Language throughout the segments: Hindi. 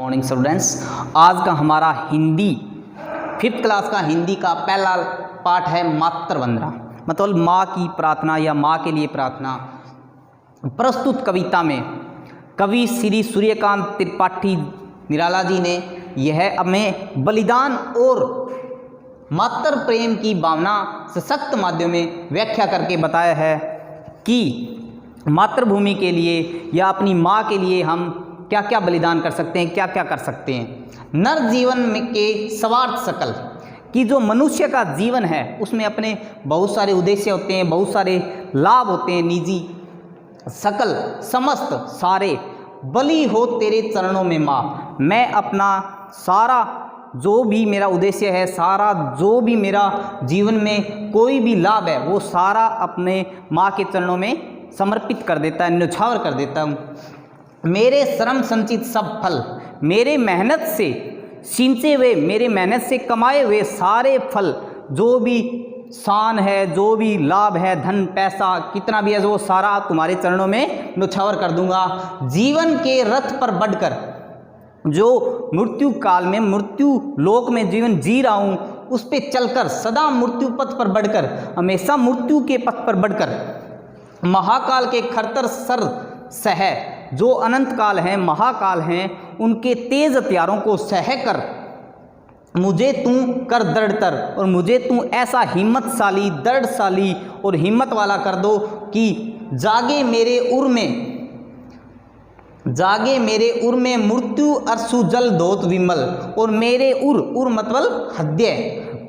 मॉर्निंग स्टूडेंट्स, आज का हमारा हिंदी 5th क्लास का हिंदी का पहला पाठ है मातृवंदना, मतलब माँ की प्रार्थना या माँ के लिए प्रार्थना। प्रस्तुत कविता में कवि श्री सूर्यकांत त्रिपाठी निराला जी ने यह हमें बलिदान और मातृ प्रेम की भावना सशक्त माध्यम में व्याख्या करके बताया है कि मातृभूमि के लिए या अपनी माँ के लिए हम क्या क्या बलिदान कर सकते हैं, क्या क्या कर सकते हैं। नर जीवन में के स्वार्थ सकल कि जो मनुष्य का जीवन है उसमें अपने बहुत सारे उद्देश्य होते हैं, बहुत सारे लाभ होते हैं, निजी सकल समस्त सारे बलि हो तेरे चरणों में माँ। मैं अपना सारा जो भी मेरा उद्देश्य है, सारा जो भी मेरा जीवन में कोई भी लाभ है, वो सारा अपने माँ के चरणों में समर्पित कर देता है, न्यौछावर कर देता हूँ। मेरे श्रम संचित सब फल, मेरे मेहनत से सींचे हुए, मेरे मेहनत से कमाए हुए सारे फल, जो भी शान है, जो भी लाभ है, धन पैसा कितना भी है, वो सारा तुम्हारे चरणों में न्यौछावर कर दूंगा। जीवन के रथ पर बढ़कर, जो मृत्यु काल में मृत्यु लोक में जीवन जी रहा हूँ, उस पे चलकर सदा मृत्यु पथ पर बढ़कर, हमेशा मृत्यु के पथ पर बढ़कर महाकाल के खरतर सर सह, जो अनंत काल हैं, महाकाल हैं, उनके तेज हथियारों को सह कर मुझे तू कर दृढ़तर, और मुझे तू ऐसा हिम्मतशाली, दृढ़शाली और हिम्मत वाला कर दो कि जागे मेरे उर में मृत्यु अरसु जल धोत विमल। और मेरे उर मतलब हृदय,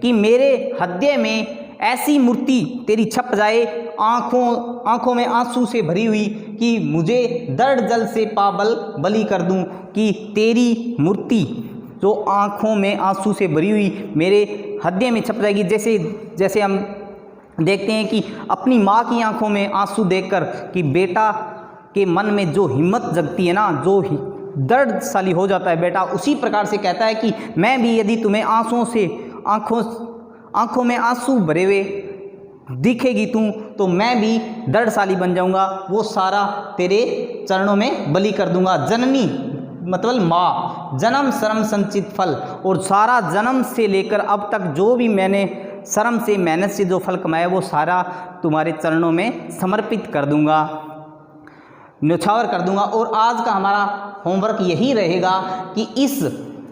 कि मेरे हृदय में ऐसी मूर्ति तेरी छप जाए, आँखों में आंसू से भरी हुई, कि मुझे दर्द जल से पाबल बलि कर दूं, कि तेरी मूर्ति जो आँखों में आंसू से भरी हुई मेरे हृदय में छप जाएगी। जैसे हम देखते हैं कि अपनी माँ की आंखों में आंसू देखकर कि बेटा के मन में जो हिम्मत जगती है ना, जो दर्दशाली हो जाता है बेटा, उसी प्रकार से कहता है कि मैं भी यदि तुम्हें आंखों में आंसू भरे हुए दिखेगी तू, तो मैं भी दृढ़शाली बन जाऊंगा, वो सारा तेरे चरणों में बलि कर दूंगा। जननी मतलब माँ, जन्म श्रम संचित फल, और सारा जन्म से लेकर अब तक जो भी मैंने श्रम से मेहनत से जो फल कमाया, वो सारा तुम्हारे चरणों में समर्पित कर दूंगा, न्यौछावर कर दूंगा। और आज का हमारा होमवर्क यही रहेगा कि इस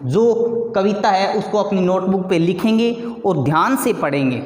जो कविता है उसको अपनी नोटबुक पे लिखेंगे और ध्यान से पढ़ेंगे।